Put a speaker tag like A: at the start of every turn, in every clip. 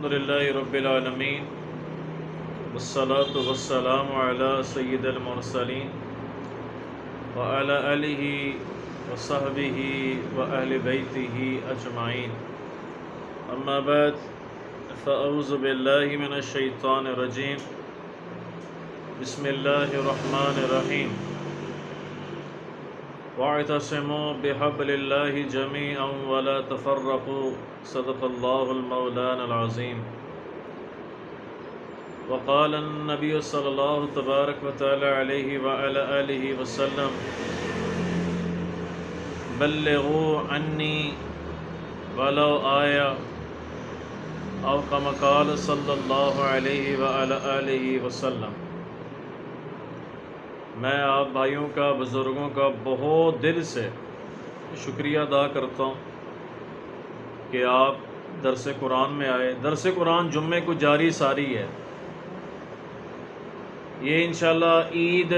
A: الحمدللہ رب العالمین والصلاة والسلام علی سید المرسلین وعلی آلہ وصحبہ واہل بیتہ اجمعین، اما بعد فاعوذ باللہ من الشیطان الرجیم، بسم اللہ الرحمن الرحیم، واعتصموا بحبل اللہ جمیعا ولا تفرقوا، صدق اللہ المولانا العظیم۔ وقال النبی صلی اللہ تبارک و تعالی علیہ وعلی آلہ وسلم، بلغوا عنی ولو آیہ، او کما قال صلی اللہ علیہ وعلی آلہ وسلم۔ میں آپ بھائیوں کا، بزرگوں کا بہت دل سے شکریہ ادا کرتا ہوں کہ آپ درس قرآن میں آئے۔ درس قرآن جمعے کو جاری ساری ہے۔ یہ انشاءاللہ عید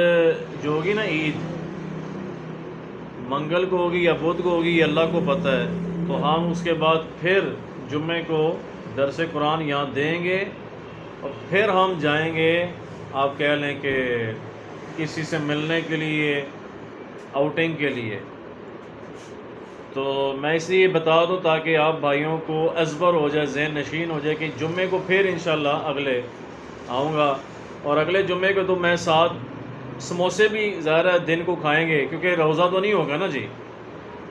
A: جو ہوگی نا، عید منگل کو ہوگی یا بدھ کو ہوگی، یہ اللہ کو پتہ ہے، تو ہم اس کے بعد پھر جمعے کو درس قرآن یہاں دیں گے اور پھر ہم جائیں گے، آپ کہہ لیں کہ کسی سے ملنے کے لیے، آؤٹنگ کے لیے۔ تو میں اس لیے بتا دوں تاکہ آپ بھائیوں کو ازبر ہو جائے، ذہن نشین ہو جائے کہ جمعے کو پھر انشاءاللہ اگلے آؤں گا، اور اگلے جمعے کو تو میں ساتھ سموسے بھی ظاہر ہے دن کو کھائیں گے، کیونکہ روزہ تو نہیں ہوگا نا جی،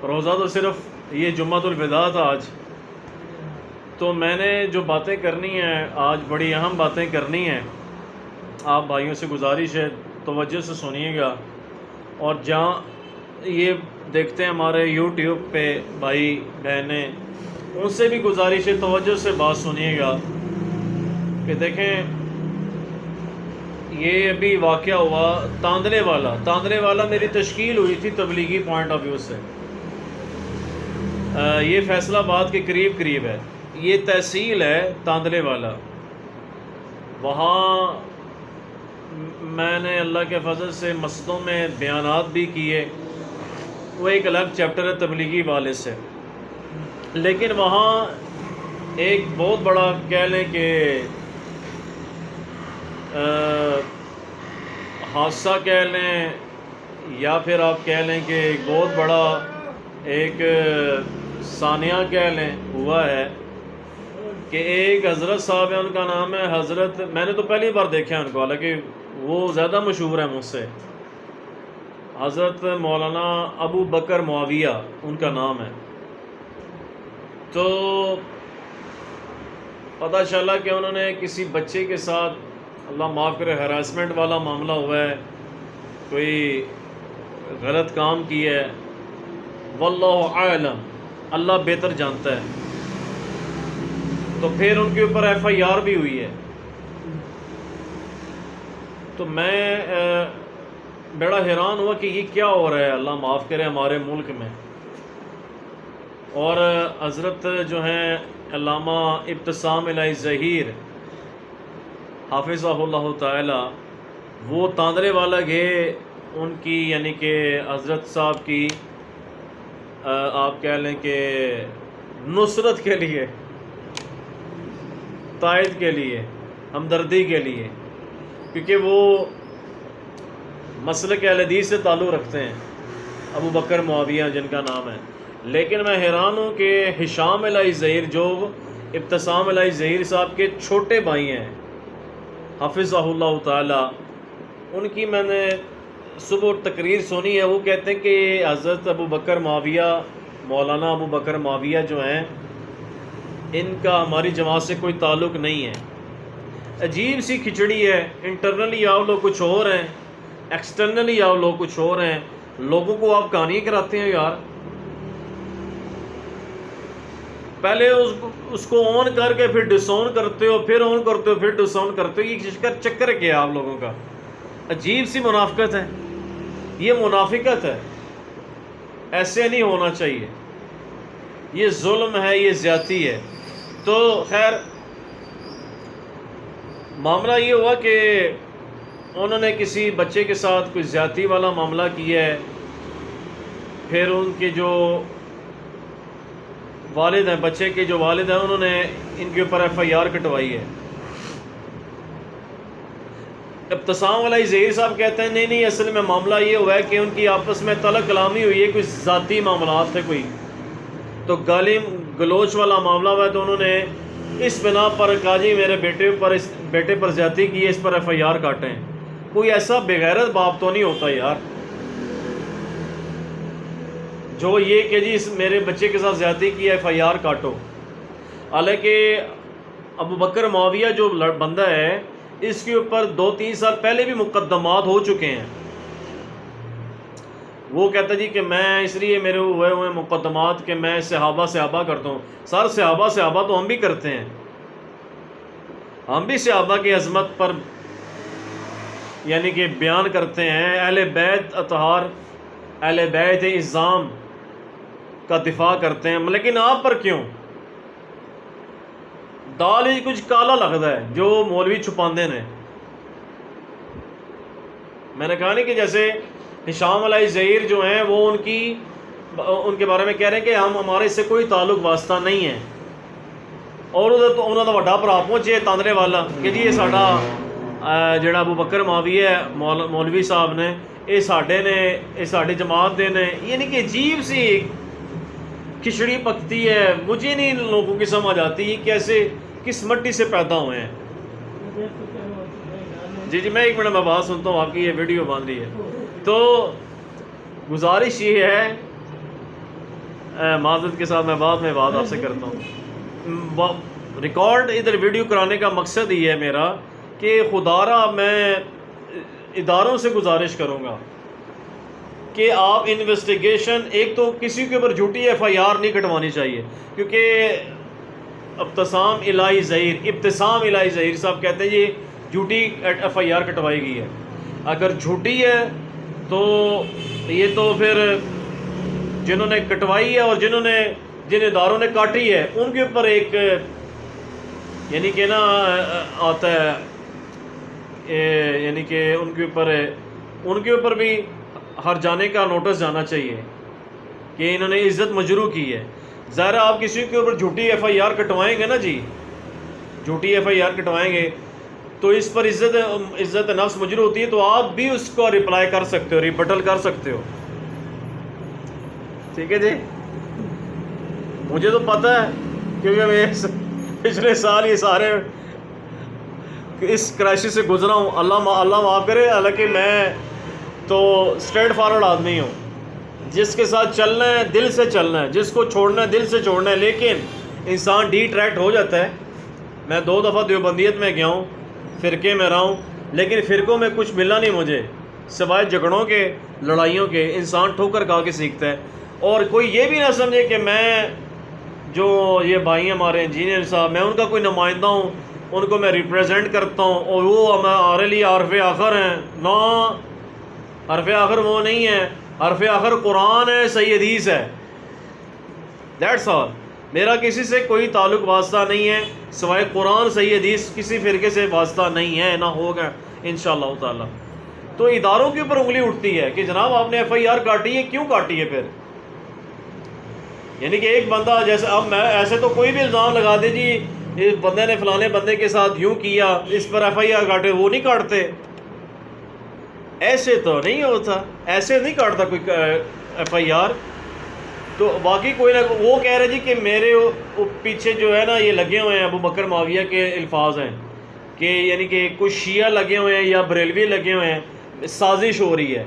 A: روزہ تو صرف یہ جمعۃ الوداع تھا آج۔ تو میں نے جو باتیں کرنی ہیں آج، بڑی اہم باتیں کرنی ہیں، آپ بھائیوں سے گزارش ہے توجہ سے سنیے گا، اور جہاں یہ دیکھتے ہیں ہمارے یوٹیوب پہ بھائی بہنیں، ان سے بھی گزارش ہے توجہ سے بات سنیے گا کہ دیکھیں یہ ابھی واقعہ ہوا تاندلے والا میری تشکیل ہوئی تھی تبلیغی پوائنٹ آف ویو سے۔ یہ فیصل آباد کے قریب ہے، یہ تحصیل ہے تاندلے والا۔ وہاں میں نے اللہ کے فضل سے مسجدوں میں بیانات بھی کیے، وہ ایک الگ چیپٹر ہے تبلیغی والے سے، لیکن وہاں ایک بہت بڑا کہہ لیں کہ حادثہ کہہ لیں، یا پھر آپ کہہ لیں کہ ایک بہت بڑا ایک ثانیہ کہہ لیں ہوا ہے کہ ایک حضرت صاحب ہیں، ان کا نام ہے حضرت، میں نے تو پہلی بار دیکھا ہے ان کو، حالانکہ وہ زیادہ مشہور ہے مجھ سے، حضرت مولانا ابو بکر معاویہ ان کا نام ہے۔ تو پتہ چلا کہ انہوں نے کسی بچے کے ساتھ، اللہ معاف کرے، ہراسمنٹ والا معاملہ ہوا ہے، کوئی غلط کام کیا ہے، واللہ اعلم، اللہ بہتر جانتا ہے۔ تو پھر ان کے اوپر ایف آئی آر بھی ہوئی ہے۔ تو میں بڑا حیران ہوا کہ یہ کیا ہو رہا ہے، اللہ معاف کرے، ہمارے ملک میں۔ اور حضرت جو ہیں علامہ ابتسام الہی ظہیر حافظہ اللہ تعالی، وہ تاندرے والا گئے، ان کی یعنی کہ حضرت صاحب کی آپ کہہ لیں کہ نصرت کے لیے، تائید کے لیے، ہمدردی کے لیے، کیونکہ وہ مسلک اہل حدیث سے تعلق رکھتے ہیں، ابو بکر معاویہ جن کا نام ہے۔ لیکن میں حیران ہوں کہ ہشام الہی ظہیر جو ابتسام الہی ظہیر صاحب کے چھوٹے بھائی ہیں حافظہ اللہ تعالی، ان کی میں نے صبح تقریر سنی ہے، وہ کہتے ہیں کہ حضرت ابو بکر معاویہ، مولانا ابو بکر معاویہ جو ہیں، ان کا ہماری جماعت سے کوئی تعلق نہیں ہے۔ عجیب سی کھچڑی ہے، انٹرنلی آپ لوگ کچھ اور ہیں، ایکسٹرنلی آپ لوگ کچھ اور ہیں، لوگوں کو آپ کہانیاں کراتے ہیں یار۔ پہلے اس کو آن کر کے پھر ڈس آن کرتے ہو، پھر آن کرتے ہو، پھر ڈس آن کرتے ہو، یہ چکر کیا آپ لوگوں کا؟ عجیب سی منافقت ہے، یہ منافقت ہے، ایسے نہیں ہونا چاہیے، یہ ظلم ہے، یہ زیادتی ہے۔ تو خیر معاملہ یہ ہوا کہ انہوں نے کسی بچے کے ساتھ کوئی زیادتی والا معاملہ کیا ہے، پھر ان کے جو والد ہیں، بچے کے جو والد ہیں انہوں نے ان کے اوپر FIR کٹوائی ہے۔ ابتسام علیہ ظہیر صاحب کہتے ہیں نہیں نہیں، اصل میں معاملہ یہ ہوا ہے کہ ان کی آپس میں طلق کلامی ہوئی ہے، کوئی ذاتی معاملات تھے، کوئی تو گالی گلوچ والا معاملہ ہوا ہے، تو انہوں نے اس بنا پر کہا جی میرے بیٹے پر زیادتی کی ہے، اس پر FIR کاٹیں۔ کوئی ایسا بغیرت باپ تو نہیں ہوتا یار جو یہ کہ جی میرے بچے کے ساتھ زیادتی کی ہے FIR کاٹو۔ حالانکہ ابو بکر معاویہ جو بندہ ہے اس کے اوپر 2-3 سال پہلے بھی مقدمات ہو چکے ہیں۔ وہ کہتا جی کہ میں اس لیے میرے ہوئے مقدمات کہ میں صحابہ کرتا ہوں۔ سر صحابہ تو ہم بھی کرتے ہیں، ہم بھی صحابہ کی عظمت پر یعنی کہ بیان کرتے ہیں، اہل بیت اطہار، اہل بیت اعظام کا دفاع کرتے ہیں، لیکن آپ پر کیوں؟ دال ہی کچھ کالا لگتا ہے جو مولوی چھپاندے نے۔ میں نے کہا نہیں کہ جیسے ہشام علیہ ظہیر جو ہیں وہ ان کے بارے میں کہہ رہے ہیں کہ ہمارے اس سے کوئی تعلق واسطہ نہیں ہے، اور ادھر تو انہوں نے وڈا بھرا پہنچے تاندرے والا کہ جی یہ ساڈا جڑا ابو بکر معاویہ ہے مولوی صاحب نے یہ ساڈے جماعت دے نے، یعنی کہ عجیب سی کھچڑی پکتی ہے۔ مجھے نہیں ان لوگوں کی سمجھ آتی یہ کیسے کس مٹی سے پیدا ہوئے ہیں۔ جی میں ایک منٹ میں بات سنتا ہوں، آپ کی یہ ویڈیو باندھی ہے تو گزارش یہ ہے، معذرت کے ساتھ میں بعد میں بات آپ سے کرتا ہوں۔ ریکارڈ ادھر ویڈیو کرانے کا مقصد یہ ہے میرا کہ خدا را میں اداروں سے گزارش کروں گا کہ آپ انویسٹیگیشن، ایک تو کسی کے اوپر جھوٹی FIR نہیں کٹوانی چاہیے، کیونکہ ابتسام الہی ظہیر صاحب کہتے ہیں یہ جھوٹی FIR کٹوائی گئی ہے۔ اگر جھوٹی ہے تو یہ تو پھر جنہوں نے کٹوائی ہے اور جن اداروں نے کاٹی ہے ان کے اوپر ایک یعنی کہ نا آتا ہے، یعنی کہ ان کے اوپر بھی ہر جانے کا نوٹس جانا چاہیے کہ انہوں نے عزت مجروح کی ہے۔ ظاہر آپ کسی کے اوپر جھوٹی FIR کٹوائیں گے نا جی، جھوٹی FIR کٹوائیں گے تو اس پر عزت نفس مجروح ہوتی ہے، تو آپ بھی اس کو ریپلائی کر سکتے ہو، ریبٹل کر سکتے ہو، ٹھیک ہے جی۔ مجھے تو پتہ ہے کیونکہ میں پچھلے سال یہ سارے اس کرائسس سے گزرا ہوں، اللہ معاف کرے، حالانکہ میں تو اسٹریٹ فارورڈ آدمی ہوں، جس کے ساتھ چلنا ہے دل سے چلنا ہے، جس کو چھوڑنا ہے دل سے چھوڑنا ہے، لیکن انسان ڈی ٹریکٹ ہو جاتا ہے۔ میں 2 دفعہ دیوبندیت میں گیا ہوں، فرقے میں رہا ہوں، لیکن فرقوں میں کچھ ملا نہیں مجھے سوائے جھگڑوں کے، لڑائیوں کے۔ انسان ٹھوکر کھا کے سیکھتا ہے، اور کوئی یہ بھی نہ سمجھے کہ میں جو یہ بھائی ہمارے انجینئر صاحب، میں ان کا کوئی نمائندہ ہوں، ان کو میں ریپریزنٹ کرتا ہوں اور وہ ہمارے لیے حرف آخر ہیں۔ نہ، حرف آخر وہ نہیں ہے، حرف آخر قرآن ہے، صحیح حدیث ہے، دیٹس آل۔ میرا کسی سے کوئی تعلق واسطہ نہیں ہے سوائے قرآن صحیح حدیث، کسی فرقے سے واسطہ نہیں ہے، نہ ہوگا انشاءاللہ تعالی۔ تو اداروں کے اوپر انگلی اٹھتی ہے کہ جناب آپ نے FIR کاٹی ہے، کیوں کاٹی ہے پھر؟ یعنی کہ ایک بندہ جیسے اب میں ایسے تو کوئی بھی الزام لگا دے جی اس بندے نے فلانے بندے کے ساتھ یوں کیا، اس پر FIR کاٹے، وہ نہیں کاٹتے، ایسے تو نہیں ہوتا، ایسے نہیں کاٹتا کوئی FIR۔ تو باقی کوئی نہ، وہ کہہ رہے جی کہ میرے پیچھے جو ہے نا یہ لگے ہوئے ہیں ابو بکر معاویہ کے الفاظ ہیں کہ یعنی کہ کچھ شیعہ لگے ہوئے ہیں یا بریلوی لگے ہوئے ہیں، سازش ہو رہی ہے۔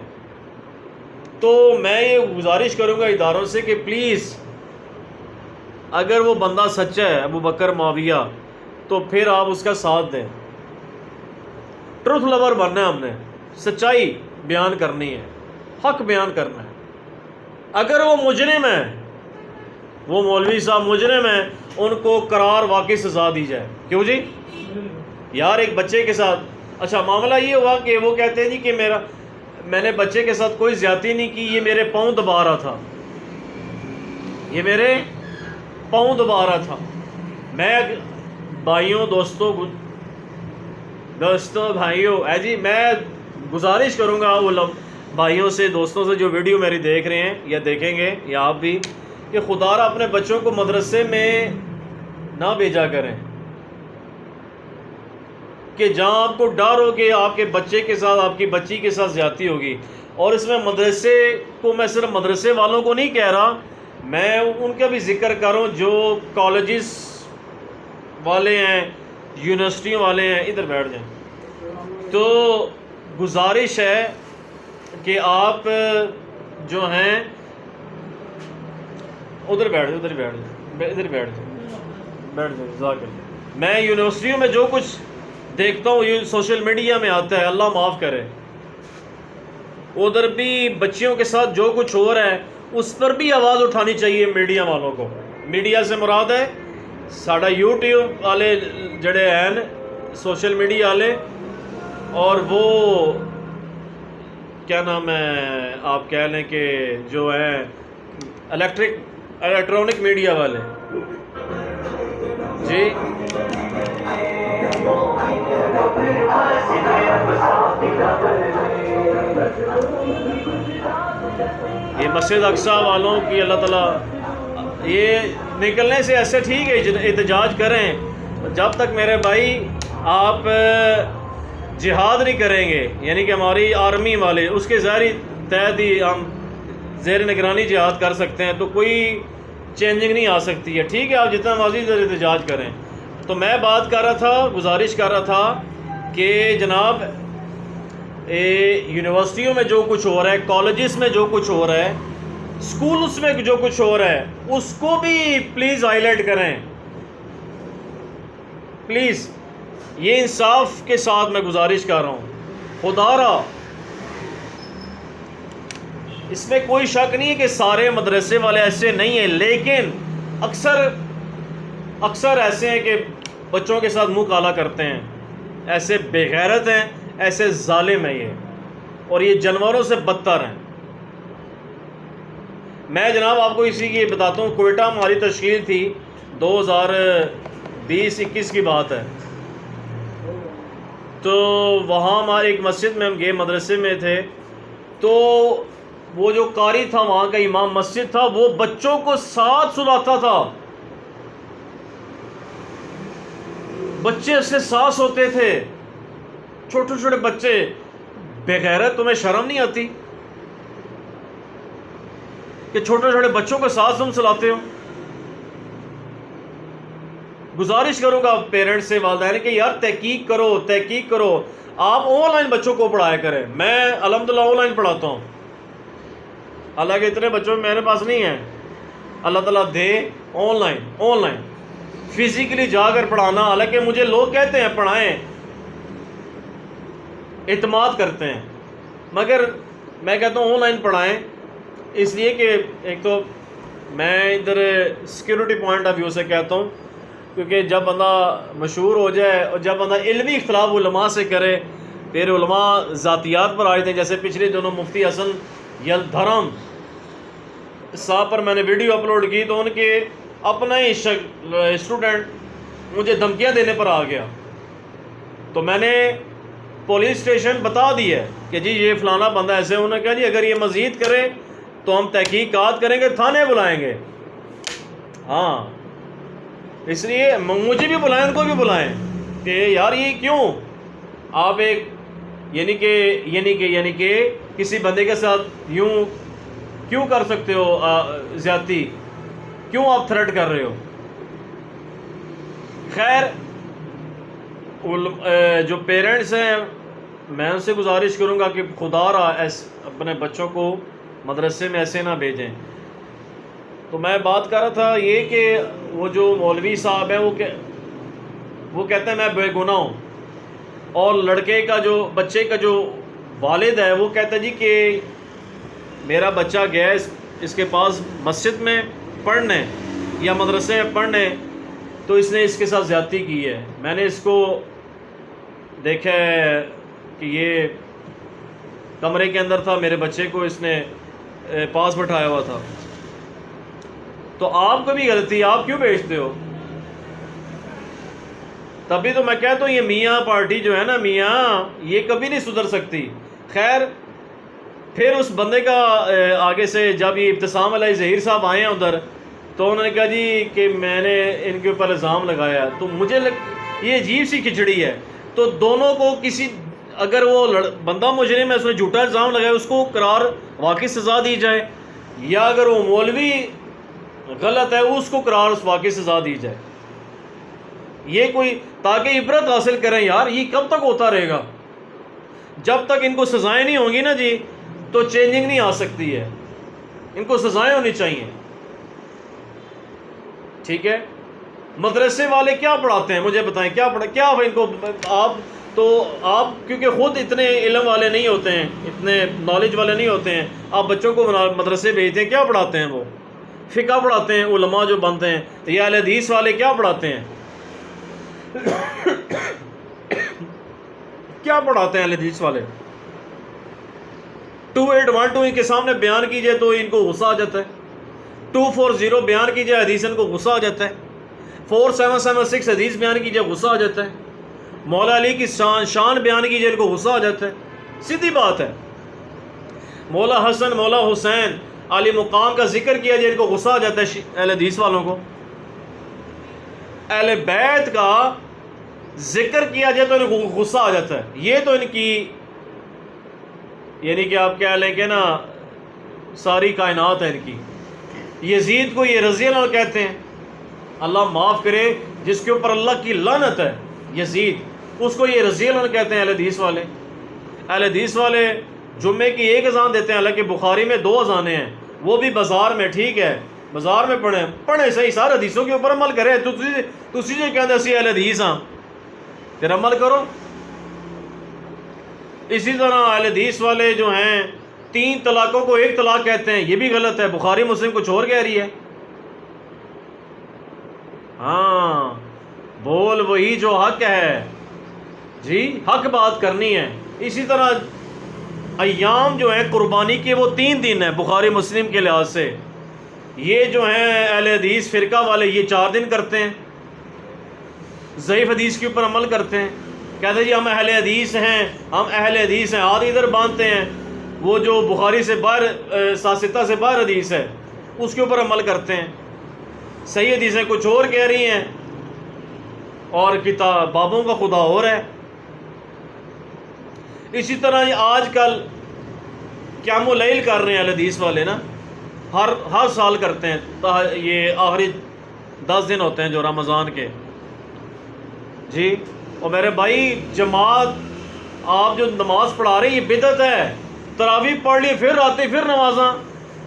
A: تو میں یہ گزارش کروں گا اداروں سے کہ پلیز اگر وہ بندہ سچا ہے ابو بکر معاویہ تو پھر آپ اس کا ساتھ دیں۔ ٹروتھ لور بننا ہے، ہم نے سچائی بیان کرنی ہے، حق بیان کرنا ہے۔ اگر وہ مجرم ہے، وہ مولوی صاحب مجرم ہیں، ان کو قرار واقعی سزا دی جائے۔ کیوں جی؟ یار ایک بچے کے ساتھ، اچھا معاملہ یہ ہوا کہ وہ کہتے ہیں جی کہ میں نے بچے کے ساتھ کوئی زیادتی نہیں کی، یہ میرے پاؤں دبا رہا تھا، یہ میرے پاؤں دبا رہا تھا۔ میں بھائیوں دوستوں بھائیوں جی میں گزارش کروں گا وہ بھائیوں سے، دوستوں سے جو ویڈیو میری دیکھ رہے ہیں یا دیکھیں گے، یا آپ بھی، کہ خدا را اپنے بچوں کو مدرسے میں نہ بھیجا کریں کہ جہاں آپ کو ڈر ہو کہ آپ کے بچے کے ساتھ آپ کی بچی کے ساتھ زیادتی ہوگی. اور اس میں مدرسے کو میں صرف مدرسے والوں کو نہیں کہہ رہا, میں ان کا بھی ذکر کروں جو کالجز والے ہیں, یونیورسٹیوں والے ہیں. ادھر بیٹھ جائیں. تو گزارش ہے کہ آپ جو ہیں ادھر بیٹھ جائیں, ادھر بیٹھ جائیں. جزاک اللہ. میں یونیورسٹیوں میں جو کچھ دیکھتا ہوں یہ سوشل میڈیا میں آتا ہے, اللہ معاف کرے, ادھر بھی بچیوں کے ساتھ جو کچھ ہو رہا ہے اس پر بھی آواز اٹھانی چاہیے میڈیا والوں کو. میڈیا سے مراد ہے ساڑا یوٹیوب والے جڑے ہیں سوشل میڈیا والے, اور وہ کیا نام ہے آپ کہہ لیں کہ جو ہیں الیکٹرانک میڈیا والے. جی یہ مسجد اقصیٰ والوں کی اللہ تعالیٰ یہ نکلنے سے ایسے ٹھیک ہے احتجاج کریں, جب تک میرے بھائی آپ جہاد نہیں کریں گے, یعنی کہ ہماری آرمی والے اس کے ظاہری تحت ہی ہم زیر نگرانی جہاد کر سکتے ہیں, تو کوئی چینجنگ نہیں آ سکتی ہے. ٹھیک ہے آپ جتنا مزید احتجاج کریں. تو میں بات کر رہا تھا, گزارش کر رہا تھا کہ جناب یونیورسٹیوں میں جو کچھ ہو رہا ہے, کالجز میں جو کچھ ہو رہا ہے, اسکولس میں جو کچھ ہو رہا ہے اس کو بھی پلیز ہائی لائٹ کریں پلیز. یہ انصاف کے ساتھ میں گزارش کر رہا ہوں. خدا را اس میں کوئی شک نہیں ہے کہ سارے مدرسے والے ایسے نہیں ہیں, لیکن اکثر ایسے ہیں کہ بچوں کے ساتھ منہ کالا کرتے ہیں, ایسے بے غیرت ہیں, ایسے ظالم ہیں یہ, اور یہ جانوروں سے بدتر ہیں. میں جناب آپ کو اسی کی بتاتا ہوں, کوئٹہ ہماری تشکیل تھی 2020-21 کی بات ہے. تو وہاں ہمارے ایک مسجد میں ہم گئے, مدرسے میں تھے, تو وہ جو قاری تھا وہاں کا امام مسجد تھا, وہ بچوں کو ساتھ سلاتا تھا, بچے اس کے ساتھ ہوتے تھے, چھوٹے چھوٹے بچے. بغیرت, تمہیں شرم نہیں آتی کہ چھوٹے چھوٹے بچوں کے ساتھ تم سلاتے ہو؟ گزارش کروں گا پیرنٹس سے, والدین کہ یار تحقیق کرو. آپ آن لائن بچوں کو پڑھایا کریں. میں الحمدللہ آن لائن پڑھاتا ہوں, حالانکہ اتنے بچوں میرے پاس نہیں ہیں, اللہ تعالیٰ دے. آن لائن فزیکلی جا کر پڑھانا, حالانکہ مجھے لوگ کہتے ہیں پڑھائیں, اعتماد کرتے ہیں, مگر میں کہتا ہوں آن لائن پڑھائیں. اس لیے کہ ایک تو میں ادھر سیکیورٹی پوائنٹ آف ویو سے کہتا ہوں, کیونکہ جب بندہ مشہور ہو جائے اور جب بندہ علمی اختلاف علماء سے کرے, پھر علماء ذاتیات پر آ جاتے ہیں. جیسے پچھلے دنوں مفتی حسن یلدھرم صاحب پر میں نے ویڈیو اپلوڈ کی, تو ان کے اپنا ہی اسٹوڈنٹ مجھے دھمکیاں دینے پر آ گیا. تو میں نے پولیس اسٹیشن بتا دی ہے کہ جی یہ فلانا بندہ ایسے. انہوں نے کہا جی اگر یہ مزید کرے تو ہم تحقیقات کریں گے, تھانے بلائیں گے. ہاں, اس لیے مجھے بھی بلائیں, ان کو بھی بلائیں کہ یار یہ کیوں آپ ایک یعنی کہ کسی بندے کے ساتھ یوں کیوں کر سکتے ہو زیادتی, کیوں آپ تھریٹ کر رہے ہو؟ خیر جو پیرنٹس ہیں میں ان سے گزارش کروں گا کہ خدا را اپنے بچوں کو مدرسے میں ایسے نہ بھیجیں. تو میں بات کر رہا تھا یہ کہ وہ جو مولوی صاحب ہیں وہ کہتے ہیں میں بے گناہ ہوں, اور لڑکے کا جو بچے کا جو والد ہے وہ کہتا ہے جی کہ میرا بچہ گیا اس کے پاس مسجد میں پڑھنے یا مدرسے میں پڑھنے, تو اس نے اس کے ساتھ زیادتی کی ہے. میں نے اس کو دیکھا ہے کہ یہ کمرے کے اندر تھا, میرے بچے کو اس نے پاس بٹھایا ہوا تھا. تو آپ کو بھی غلطی, آپ کیوں بھیجتے ہو؟ تبھی تو میں کہتا ہوں یہ میاں پارٹی جو ہے نا, میاں یہ کبھی نہیں سدھر سکتی. خیر پھر اس بندے کا آگے سے جب یہ ابتسام علیہ ظہیر صاحب آئے ہیں ادھر, تو انہوں نے کہا جی کہ میں نے ان کے اوپر الزام لگایا. تو مجھے یہ عجیب سی کھچڑی ہے. تو دونوں کو کسی اگر وہ بندہ مجرم ہے، اس نے جھوٹا الزام لگایا، اس کو قرار واقعی سزا دی جائے، یا اگر وہ مولوی غلط ہے اس کو قرار واقعی سزا دی جائے. یہ کوئی تاکہ عبرت حاصل کریں. یار یہ کب تک ہوتا رہے گا؟ جب تک ان کو سزائیں نہیں ہوں گی نا جی تو چینجنگ نہیں آ سکتی ہے. ان کو سزائیں ہونی چاہیے. ٹھیک ہے. مدرسے والے کیا پڑھاتے ہیں مجھے بتائیں، کیا ان کو آپ کیونکہ خود اتنے علم والے نہیں ہوتے ہیں، اتنے نالج والے نہیں ہوتے ہیں، آپ بچوں کو مدرسے بھیجتے ہیں، کیا پڑھاتے ہیں؟ وہ فقہ پڑھاتے ہیں. علماء جو بنتے ہیں تو یہ اہل حدیث والے کیا پڑھاتے ہیں؟ کیا پڑھاتے ہیں اہل حدیث والے؟ 2812 ان کے سامنے بیان کیجئے تو ان کو غصہ آ جاتا ہے. 240 بیان کیجئے حدیث ان کو غصہ آ جاتا ہے. 4776 حدیث بیان کیجئے غصہ آ جاتا ہے. مولا علی کی شان بیان کیجئے ان کو غصہ آ جاتا ہے. سیدھی بات ہے. مولا حسن، مولا حسین، علی مقام کا ذکر کیا جائے ان کو غصہ آ جاتا ہے اہل حدیث والوں کو. اہل بیت کا ذکر کیا جائے تو ان کو غصہ آ جاتا ہے. یہ تو ان کی یعنی کہ آپ کہہ لیں کہ نا ساری کائنات ہے ان کی. یزید کو یہ رضی اللہ عنہ کہتے ہیں. اللہ معاف کرے جس کے اوپر اللہ کی لعنت ہے، یزید، اس کو یہ رضی اللہ عنہ کہتے ہیں اہل حدیث والے. اہل حدیث والے جمعے کی ایک اذان دیتے ہیں، حالانکہ بخاری میں 2 اذانیں ہیں، وہ بھی بازار میں. ٹھیک ہے، بازار میں پڑھیں صحیح، سارے حدیثوں کے اوپر عمل کریں. تسی جو کہتے ہیں اسی اہل حدیث ہاں، پھر عمل کرو. اسی طرح اہل حدیث والے جو ہیں 3 طلاقوں کو 1 طلاق کہتے ہیں، یہ بھی غلط ہے. بخاری مسلم کچھ اور کہہ رہی ہے. ہاں، بول وہی جو حق ہے جی، حق بات کرنی ہے. اسی طرح ایام جو ہیں قربانی کے وہ 3 دن ہیں بخاری مسلم کے لحاظ سے. یہ جو ہیں اہل حدیث فرقہ والے یہ 4 دن کرتے ہیں، ضعیف حدیث کے اوپر عمل کرتے ہیں. کہتے ہیں جی ہم اہل حدیث ہیں، ہم اہل حدیث ہیں، ہاتھ ادھر باندھتے ہیں. وہ جو بخاری سے باہر، ساستہ سے باہر حدیث ہے اس کے اوپر عمل کرتے ہیں. صحیح حدیثیں کچھ اور کہہ رہی ہیں اور کتاب بابوں کا خدا اور ہے. اسی طرح آج کل قیام اللیل کر رہے ہیں اہل حدیث والے نا، ہر سال کرتے ہیں. یہ آخری 10 دن ہوتے ہیں جو رمضان کے. جی اور میرے بھائی جماعت آپ جو نماز پڑھا رہے ہیں یہ بدعت ہے. تراویح پڑھ لی پھر آتے پھر نمازاں،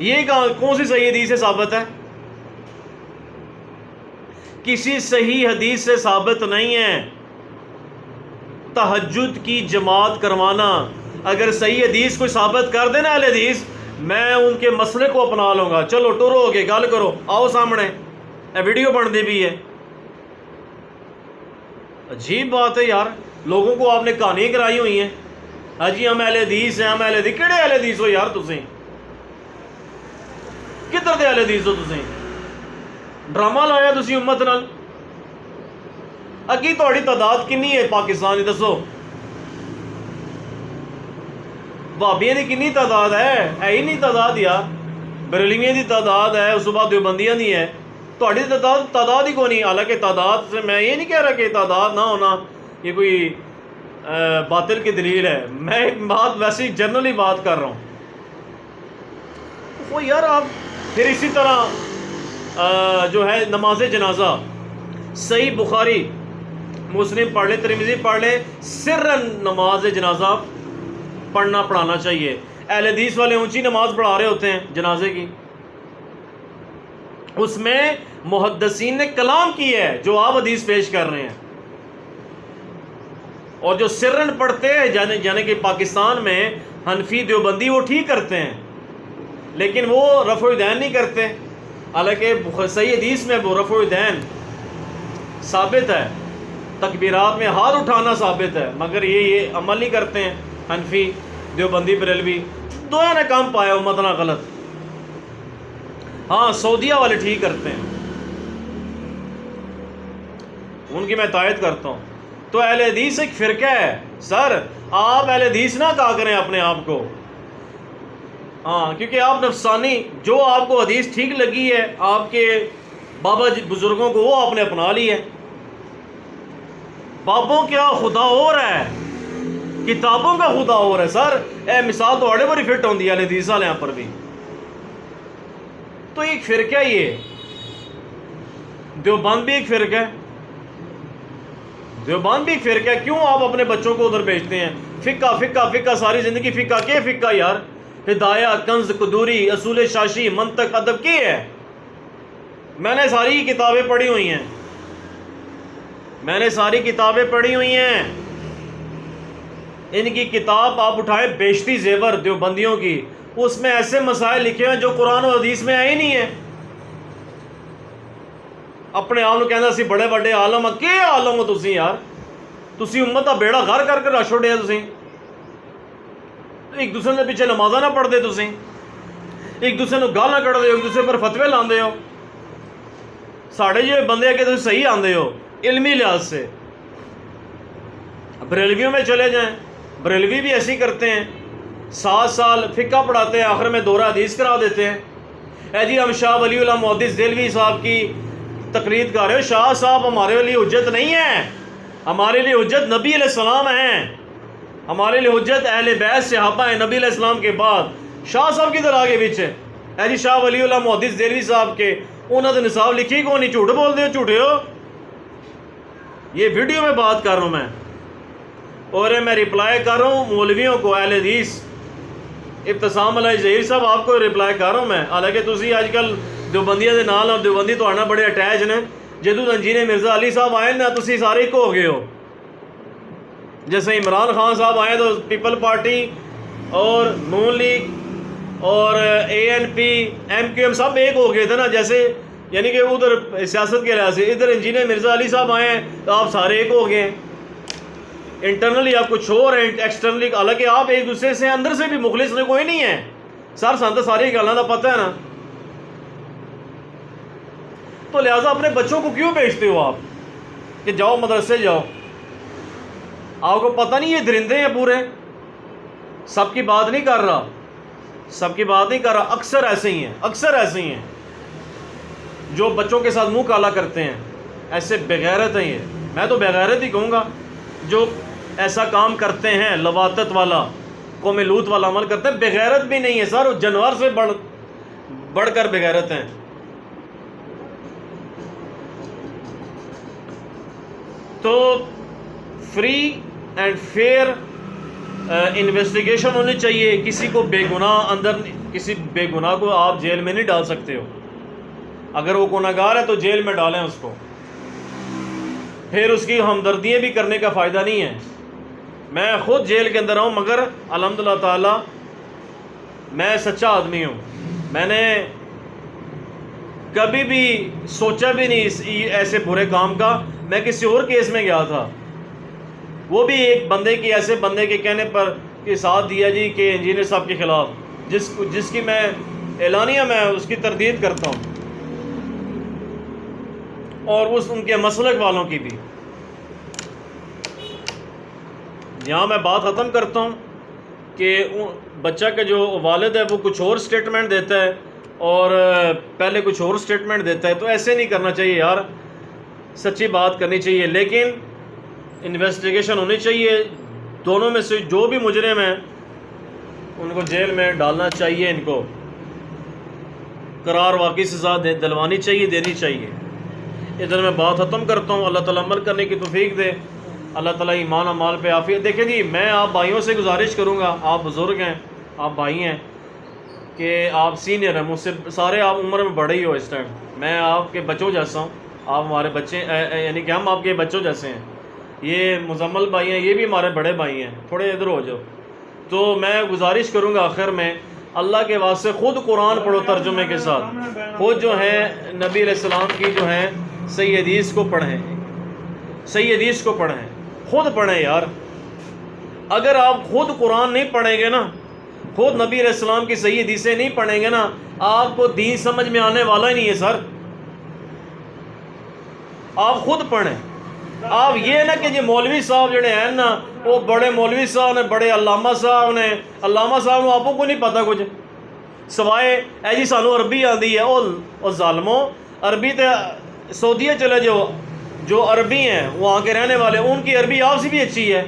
A: یہ کون سی صحیح حدیث سے ثابت ہے؟ کسی صحیح حدیث سے ثابت نہیں ہے. تہجد کی جماعت کروانا، اگر صحیح حدیث کوئی ثابت کر دینا اہل حدیث، میں ان کے مسئلے کو اپنا لوں گا. چلو ٹرو ہو کے گل کرو، آؤ سامنے، ویڈیو بن دی بھی ہے. عجیب بات ہے یار، لوگوں کو آپ نے کہانیاں کرائی ہوئی ہیں. ہاں جی ہم اہل حدیث ہیں، ہم اہل حدیث. کہڑے اہل حدیث ہو یار تسی؟ کدھر دے اہل حدیث ہو تسی؟ ڈرامہ لایا تسی امت نال. اگی تہاڈی تعداد کنی ہے پاکستان دی دسو؟ بھابیاں دی کنی تعداد ہے ہی نہیں تعداد یار. بریلویاں دی تعداد ہے، اس کے بعد دیوبندیاں دی ہے. تہاڈی تعداد ہی کوئی نہیں. حالانکہ تعداد سے میں یہ نہیں کہہ رہا کہ تعداد نہ ہونا یہ کوئی باطل کی دلیل ہے. میں ایک بات ویسے ہی جنرلی بات کر رہا ہوں. وہ یار آپ پھر اسی طرح جو ہے نماز جنازہ، صحیح بخاری مسلم پڑھ لے، ترمذی پڑھ لے، سرن نماز جنازہ پڑھانا چاہیے. اہل حدیث والے اونچی نماز پڑھا رہے ہوتے ہیں جنازے کی، اس میں محدثین نے کلام کی ہے جو آپ حدیث پیش کر رہے ہیں. اور جو سرن پڑھتے ہیں یعنی کہ پاکستان میں حنفی دیوبندی وہ ٹھیک کرتے ہیں، لیکن وہ رفع الیدین نہیں کرتے. حالانکہ صحیح حدیث میں وہ رفع الیدین ثابت ہے، تکبیرات میں ہاتھ اٹھانا ثابت ہے، مگر یہ عمل نہیں کرتے ہیں. حنفی دیوبندی بریلوی دونوں نے کام پایا امتنا غلط. ہاں سعودیہ والے ٹھیک کرتے ہیں، ان کی میں تائید کرتا ہوں. تو اہل حدیث ایک فرقہ ہے. سر آپ اہل حدیث نہ کہا کریں اپنے آپ کو. ہاں، کیونکہ آپ نفسانی جو آپ کو حدیث ٹھیک لگی ہے آپ کے بابا بزرگوں کو، وہ آپ نے اپنا لی ہے۔ بابوں کیا خدا اور ہے، کتابوں کا خدا اور ہے سر۔ اے مثال تو بڑے بڑی فٹ ہوندی ہے حدیث والے یہاں پر بھی۔ تو ایک فرقہ یہ دیوبند بھی ایک فرقہ ہے، دیوبند بھی ایک فرقہ ہے۔ کیوں آپ اپنے بچوں کو ادھر بھیجتے ہیں؟ فقہ فقہ فقہ، ساری زندگی فقہ کے فقہ یار، ہدایہ، کنز، قدوری، اصول شاشی، منطق، ادب کی ہے۔ میں نے ساری کتابیں پڑھی ہوئی ہیں، میں نے ساری کتابیں پڑھی ہوئی ہیں۔ ان کی کتاب آپ اٹھائیں، بیشتی زیور دیوبندیوں کی، اس میں ایسے مسائل لکھے ہیں جو قرآن و حدیث میں آئے نہیں ہیں۔ اپنے آپ کو کہنا سی بڑے بڑے عالم ہیں، کہ عالم ہو تسی یار، تسی امت کا بیڑا گھر کر کے رکھ چھوڑیا تسی۔ ایک دوسرے کے پیچھے نمازاں نہ پڑھ دے تسی، ایک دوسرے کو گالاں کڑ دے ہو، ایک دوسرے پر فتوے لاندے ہو۔ ساڑھے جو بندے کہ تسی صحیح آندے ہو علمی لحاظ سے۔ بریلویوں میں چلے جائیں، بریلوی بھی ایسی کرتے ہیں، 7 سال فقہ پڑھاتے ہیں، آخر میں دورہ حدیث کرا دیتے ہیں۔ اے جی ہم شاہ ولی اللہ محدث دہلوی صاحب کی تقلید کر رہے ہو، شاہ صاحب ہمارے لیے حجت نہیں ہے، ہمارے لیے حجت نبی علیہ السلام ہیں، ہمارے لیے حجت اہل بیت صحابہ ہیں نبی علیہ السلام کے بعد۔ شاہ صاحب کدھر آگے پیچھے؟ اے جی شاہ ولی اللہ محدث دہلوی صاحب کے انہوں نے نصاب لکھی کو نہیں، جھوٹ بول دے ہو، جھوٹے ہو۔ یہ ویڈیو میں بات کر رہا ہوں میں، اور میں رپلائی کر رہا ہوں مولویوں کو، اہل حدیث ابتسام علیہ ظہیر صاحب آپ کو رپلائی کر رہا ہوں میں۔ حالانکہ تسی آج کل دیوبندیاں دے نال اور دیوبندی تو آنا بڑے اٹیچ نے، جدو انجینئر مرزا علی صاحب آئے نا تسی سارے ایک ہو گئے ہو۔ جیسے عمران خان صاحب آئے تو پیپل پارٹی اور نون لیگ اور ANP MQM سب ایک ہو گئے تھے نا، جیسے یعنی کہ ادھر سیاست کے لحاظ سے، ادھر انجینئر مرزا علی صاحب آئے ہیں تو آپ سارے ایک ہو گئے ہیں۔ انٹرنلی آپ کچھ اور ہیں، ایکسٹرنلی، حالانکہ آپ ایک دوسرے سے اندر سے بھی مخلص نے کوئی نہیں ہے سر، سانتا ساری گلاں دا پتہ ہے نا۔ تو لہٰذا اپنے بچوں کو کیوں بھیجتے ہو آپ کہ جاؤ مدرسے جاؤ؟ آپ کو پتہ نہیں یہ درندے ہیں پورے۔ سب کی بات نہیں کر رہا، سب کی بات نہیں کر رہا، اکثر ایسے ہی ہیں، اکثر ایسے ہی ہیں جو بچوں کے ساتھ منہ کالا کرتے ہیں، ایسے بغیرت ہیں یہ، میں تو بغیرت ہی کہوں گا جو ایسا کام کرتے ہیں، لواطت والا، قوم لوط والا عمل کرتے ہیں۔ بغیرت بھی نہیں ہے سر، وہ جانور سے بڑھ کر بغیرت ہیں۔ تو فری اینڈ فیئر انویسٹیگیشن ہونی چاہیے۔ کسی کو بے گناہ کسی بے گناہ کو آپ جیل میں نہیں ڈال سکتے ہو، اگر وہ گناہ گار ہے تو جیل میں ڈالیں اس کو، پھر اس کی ہمدردیاں بھی کرنے کا فائدہ نہیں ہے۔ میں خود جیل کے اندر ہوں، مگر الحمدللہ تعالی میں سچا آدمی ہوں، میں نے کبھی بھی سوچا بھی نہیں ایسے برے کام کا۔ میں کسی اور کیس میں گیا تھا، وہ بھی ایک بندے کی، ایسے بندے کے کہنے پر کہ ساتھ دیا جی کہ انجینئر صاحب کے خلاف، جس کی میں اعلانیہ میں اس کی تردید کرتا ہوں، اور ان کے مسلک والوں کی بھی۔ یہاں میں بات ختم کرتا ہوں کہ بچہ کا جو والد ہے وہ کچھ اور سٹیٹمنٹ دیتا ہے اور پہلے کچھ اور سٹیٹمنٹ دیتا ہے، تو ایسے نہیں کرنا چاہیے یار، سچی بات کرنی چاہیے، لیکن انویسٹیگیشن ہونی چاہیے۔ دونوں میں سے جو بھی مجرم ہیں ان کو جیل میں ڈالنا چاہیے، ان کو قرار واقعی سزا دلوانی چاہیے، دینی چاہیے۔ ادھر میں بات ختم کرتا ہوں، اللہ تعالیٰ عمل کرنے کی توفیق دے، اللہ تعالیٰ ایمان و مال پہ عافیت۔ دیکھیں جی، میں آپ بھائیوں سے گزارش کروں گا، آپ بزرگ ہیں، آپ بھائی ہیں، کہ آپ سینئر ہیں مجھ سے، سارے آپ عمر میں بڑے ہی ہو اس ٹائم، میں آپ کے بچوں جیسا ہوں، آپ ہمارے بچے، یعنی کہ ہم آپ کے بچوں جیسے ہیں۔ یہ مزمل بھائی ہیں، یہ بھی ہمارے بڑے بھائی ہیں، تھوڑے ادھر ہو جاؤ۔ تو میں گزارش کروں گا آخر میں، اللہ کے واسطے خود قرآن پڑھو ترجمے کے ساتھ، خود جو ہیں نبی علیہ السلام کی جو ہیں صحیح حدیث کو پڑھیں، صحیح حدیث کو پڑھیں، خود پڑھیں یار۔ اگر آپ خود قرآن نہیں پڑھیں گے نا، خود نبی علیہ السلام کی صحیح حدیثیں نہیں پڑھیں گے نا، آپ کو دین سمجھ میں آنے والا ہی نہیں ہے سر۔ آپ خود پڑھیں۔ آپ یہ نہ کہ جی مولوی صاحب جڑے ہیں نا، وہ بڑے مولوی صاحب نے، بڑے علامہ صاحب نے، علامہ صاحب نے آپ کو نہیں پتہ کچھ، سوائے اے جی سانو عربی آندی ہے. او ظالمو, عربی تے سعودیہ چلے جاؤ, جو عربی ہیں وہاں کے رہنے والے, ان کی عربی آپ سے بھی اچھی ہے.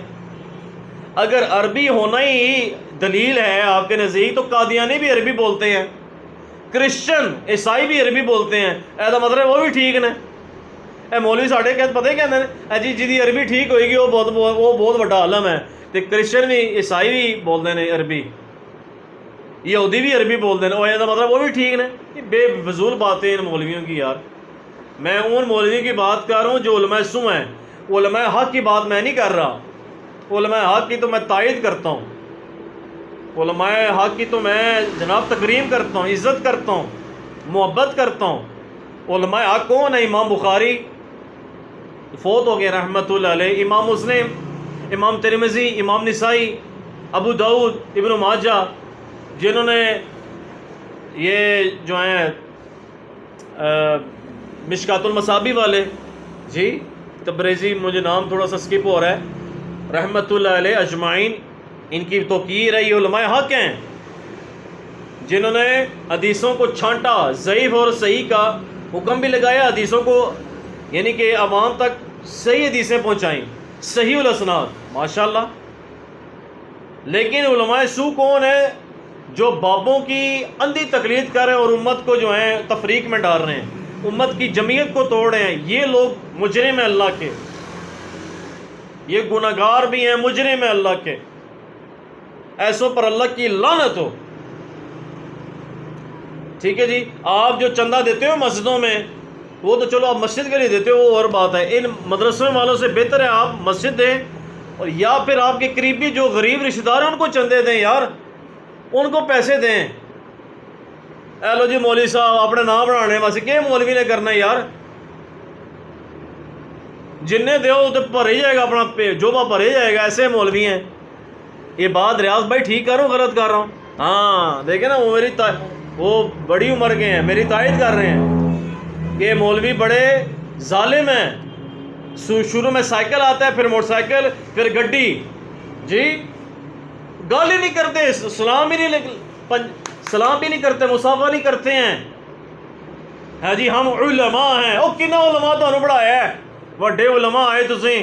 A: اگر عربی ہونا ہی دلیل ہے آپ کے نزدیک, تو قادیانی بھی عربی بولتے ہیں, کرسچن عیسائی بھی عربی بولتے ہیں, ایسا مطلب وہ بھی ٹھیک نے. اے مولوی ساڈے کہ پتہ کہندے نے, اے جی جی عربی ٹھیک ہوئے گی وہ بہت بڑا عالم ہے. تے کرسچن بھی عیسائی بھی بولتے ہیں عربی, یہودی بھی عربی بولتے ہیں, ایسا مطلب وہ بھی ٹھیک نے. یہ بے فضول باتیں ان مولویوں کی یار. میں ان مولویوں کی بات کر رہا ہوں جو علماء سو ہیں. علماء حق کی بات میں نہیں کر رہا, علماء حق کی تو میں تائید کرتا ہوں, علماء حق کی تو میں جناب تکریم کرتا ہوں, عزت کرتا ہوں, محبت کرتا ہوں. علماء حق کون ہے؟ امام بخاری فوت ہو گئے رحمۃ اللہ علیہ, امام مسلم, امام ترمذی, امام نسائی, ابو داؤد, ابن ماجہ, جنہوں نے یہ جو ہیں مشکات المصابیح والے, جی تبریزی, مجھے نام تھوڑا سا سکپ ہو رہا ہے, رحمۃ اللہ علیہ اجمعین, ان کی توقیر ہے. یہ علماء حق ہیں جنہوں نے حدیثوں کو چھانٹا, ضعیف اور صحیح کا حکم بھی لگایا, حدیثوں کو یعنی کہ عوام تک صحیح حدیثیں پہنچائیں, صحیح الاسناد, ماشاءاللہ. لیکن علماء سو کون ہے؟ جو بابوں کی اندھی تقلید کر رہے ہیں اور امت کو جو ہے تفریق میں ڈال رہے ہیں, امت کی جمعیت کو توڑ رہے ہیں. یہ لوگ مجرم ہیں اللہ کے, یہ گناہگار بھی ہیں, مجرم ہیں اللہ کے. ایسوں پر اللہ کی لعنت ہو. ٹھیک ہے جی, آپ جو چندہ دیتے ہو مسجدوں میں, وہ تو چلو آپ مسجد کے لیے دیتے ہو, وہ اور بات ہے. ان مدرسوں والوں سے بہتر ہے آپ مسجد دیں, اور یا پھر آپ کے قریبی جو غریب رشتہ دار ہیں ان کو چندے دیں یار, ان کو پیسے دیں. اے لو جی مولوی صاحب اپنے نام بڑھانے واسطے کیا مولوی نے کرنا ہے یار؟ جنہیں دیو تو بھر ہی جائے گا, اپنا جوبہ بھر ہی جائے گا. ایسے مولوی ہیں. یہ بات ریاض بھائی ٹھیک کر رہا ہوں غلط کر رہا ہوں؟ ہاں دیکھیں نا, وہ وہ بڑی عمر کے ہیں, میری تائید کر رہے ہیں کہ مولوی بڑے ظالم ہیں. شروع میں سائیکل آتا ہے, پھر موٹر سائیکل, پھر گڈی, جی گالی نہیں کرتے, سلام بھی نہیں کرتے, مصافحہ نہیں کرتے ہیں. ہے جی ہم علماء ہیں. او کنا علماء تو بڑھایا ہے, وڈے علماء آئے تسی.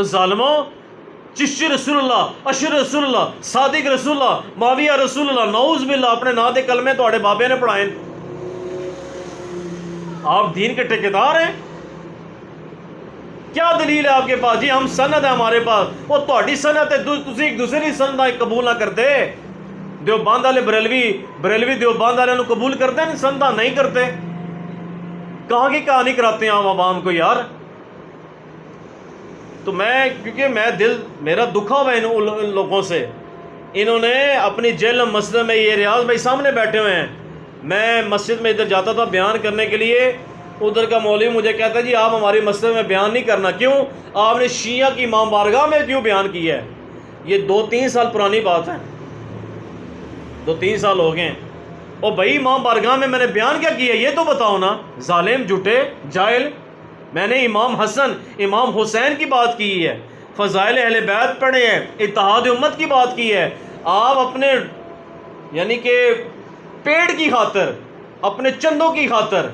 A: ظالموں, چشتی رسول اللہ, اشر رسول اللہ, صادق رسول اللہ, معاویہ رسول اللہ, نعوذ باللہ, اپنے نا دے کلمے تواڈے بابے نے پڑھائے. آپ دین کے ٹھیکیدار ہیں؟ کیا دلیل ہے آپ کے پاس؟ جی ہم سند ہے ہمارے پاس. وہ تہاڈی سند ہے, تسی ایک دوسرے کی سند قبول نہ کرتے. دیوبند والے بریلوی دیوبند والے قبول کرتے ہیں, سندہ نہیں کرتے. کہاں کی کہانی کراتے ہیں آپ عوام کو یار. تو میں کیونکہ میرا دکھا ہوا ہے ان لوگوں سے. انہوں نے اپنی جیل مسجد میں, یہ ریاض بھائی سامنے بیٹھے ہوئے ہیں, میں مسجد میں ادھر جاتا تھا بیان کرنے کے لیے, ادھر کا مولوی مجھے کہتا ہے جی آپ ہماری مسجد میں بیان نہیں کرنا. کیوں؟ آپ نے شیعہ کی امام بارگاہ میں کیوں بیان کیا ہے؟ یہ 2-3 سال پرانی بات ہے, 2-3 سال ہو گئے ہیں. او بھائی امام بارگاہ میں نے بیان کیا کیا یہ تو بتاؤ نا. ظالم, جھوٹے, جاہل. میں نے امام حسن, امام حسین کی بات کی ہے, فضائل اہل بیت پڑھے ہیں, اتحاد امت کی بات کی ہے. آپ اپنے یعنی کہ پیٹ کی خاطر, اپنے چندوں کی خاطر,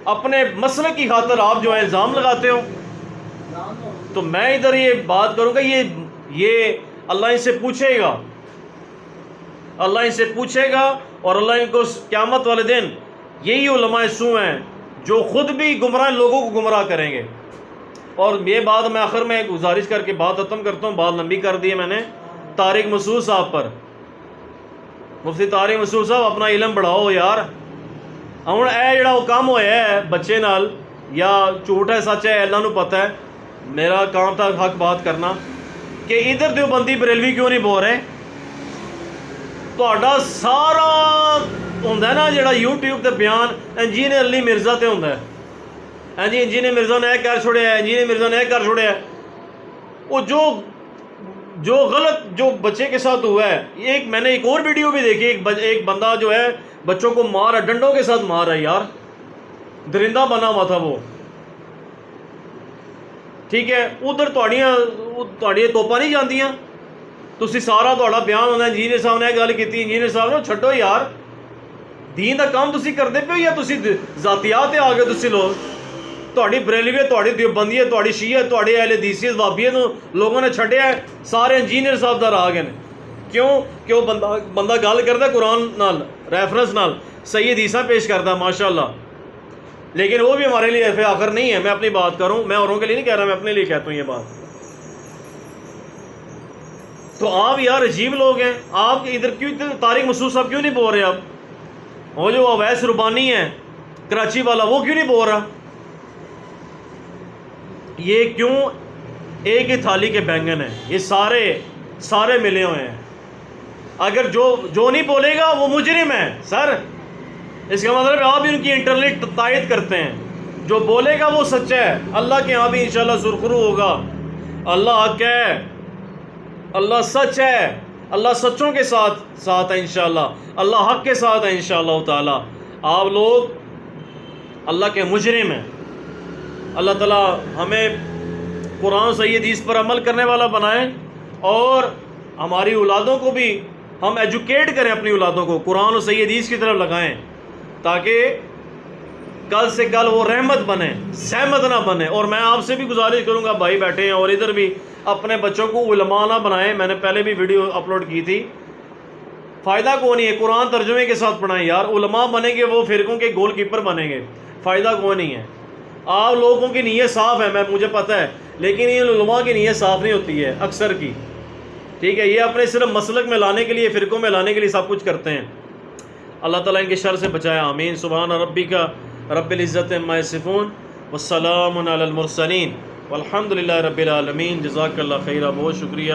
A: اپنے مسئلے کی خاطر آپ جو ہے الزام لگاتے ہو. تو میں ادھر یہ بات کروں گا, یہ اللہ ان سے پوچھے گا, اللہ ان سے پوچھے گا, اور اللہ ان کو قیامت والے دن یہی علماء سو ہیں جو خود بھی گمراہ لوگوں کو گمراہ کریں گے. اور یہ بات میں آخر میں گزارش کر کے بات ختم کرتا ہوں, بات لمبی کر دی ہے میں نے. طارق مسعود صاحب پر, مفتی طارق مسعود صاحب اپنا علم بڑھاؤ یار. ہوں اے جڑا وہ کام ہوا ہے بچے نال, یا جھوٹ ہے سچ ہے اللہ نو پتہ ہے, میرا کام تھا حق بات کرنا, کہ ادھر دیوبندی بریلوی کیوں نہیں بول رہے. تہاڈا سارا ہوندا ہے نا جڑا یوٹیوب تے بیان انجینئر علی مرزا تے ہوندا ہے. ہاں جی انجینئر مرزا نے کر چھوڑیا ہے, انجینئر مرزا نے کر چھوڑیا ہے. وہ جو غلط جو بچے کے ساتھ ہوا ہے, میں نے ایک اور ویڈیو بھی دیکھی, ایک بندہ جو ہے بچوں کو مار رہا, ڈنڈوں کے ساتھ مار رہا ہے یار, درندہ بنا ہوا تھا وہ. ٹھیک ہے, ادھر تہاڈیاں توپاں نہیں جاندیاں, ਤੁਸੀਂ ਸਾਰਾ ਤੁਹਾਡਾ ਬਿਆਨ ਹੋਣਾ ਇੰਜੀਨੀਅਰ ਸਾਹਿਬ ਨੇ ਇਹ ਗੱਲ ਕੀਤੀ, ਇੰਜੀਨੀਅਰ ਸਾਹਿਬ ਨੂੰ ਛੱਡੋ ਯਾਰ, دین ਦਾ ਕੰਮ ਤੁਸੀਂ ਕਰਦੇ ਪਏ ਹੋ ਜਾਂ ਤੁਸੀਂ ذاتیات ਤੇ ਆ ਗਏ ਤੁਸੀਂ ਲੋگ؟ ਤੁਹਾਡੀ ਬਰੇਲਵੀਅਤ, ਤੁਹਾਡੀ دیوبندیت, ਤੁਹਾਡੀ شیعہ, ਤੁਹਾਡੇ اہل حدیثیت, وہابیت ਨੂੰ ਲੋਕਾਂ ਨੇ ਛੱਡਿਆ ਹੈ, ਸਾਰੇ ਇੰਜੀਨੀਅਰ ਸਾਹਿਬ ਦਾ ਰਾਹ ਗਏ ਨੇ। ਕਿਉਂ ਕਿ ਉਹ ਬੰਦਾ ਗੱਲ ਕਰਦਾ قرآن نال ریفرنس نال صحیح حدیثاں پیش کرتا ہے ماشاء اللہ، لیکن وہ بھی ہمارے لیے حرف آخر نہیں ہے۔ میں اپنی بات کروں، میں اوروں کے لیے نہیں کہہ رہا، میں اپنے لیے کہتا ہوں یہ بات۔ تو آپ یار عجیب لوگ ہیں، آپ ادھر کیوں طارق مسعود صاحب کیوں نہیں بول رہے؟ آپ وہ جو اویس ربانی ہے کراچی والا، وہ کیوں نہیں بول رہا؟ یہ کیوں ایک ہی تھالی کے بینگن ہیں، یہ سارے ملے ہوئے ہیں۔ اگر جو نہیں بولے گا وہ مجرم ہے سر، اس کا مطلب آپ ان کی انٹرنلی تائید کرتے ہیں۔ جو بولے گا وہ سچا ہے، اللہ کے یہاں بھی انشاءاللہ سرخرو ہوگا۔ اللہ حق ہے، اللہ سچ ہے، اللہ سچوں کے ساتھ ہے انشاءاللہ، اللہ حق کے ساتھ ہے انشاءاللہ تعالی۔ آپ لوگ اللہ کے مجرم ہیں۔ اللہ تعالیٰ ہمیں قرآن صحیح حدیث پر عمل کرنے والا بنائے، اور ہماری اولادوں کو بھی ہم ایجوکیٹ کریں، اپنی اولادوں کو قرآن و صحیح حدیث کی طرف لگائیں، تاکہ کل سے کل وہ رحمت بنے، زحمت نہ بنے۔ اور میں آپ سے بھی گزارش کروں گا، بھائی بیٹھے ہیں اور ادھر بھی، اپنے بچوں کو علماء نہ بنائیں۔ میں نے پہلے بھی ویڈیو اپلوڈ کی تھی، فائدہ کون نہیں ہے، قرآن ترجمے کے ساتھ پڑھائیں یار۔ علماء بنیں گے وہ فرقوں کے گول کیپر بنیں گے، فائدہ کون نہیں ہے۔ آپ لوگوں کی نیت صاف ہے، مجھے پتہ ہے، لیکن یہ علماء کی نیت صاف نہیں ہوتی ہے اکثر کی، ٹھیک ہے؟ یہ اپنے صرف مسلک میں لانے کے لیے، فرقوں میں لانے کے لیے سب کچھ کرتے ہیں۔ اللہ تعالیٰ ان کے شر سے بچائے، آمین۔ سبحان ربک رب العزت عما یصفون والسلام علی المرسلین والحمد للہ رب العالمین۔ جزاک اللہ خیرہ، بہت شکریہ۔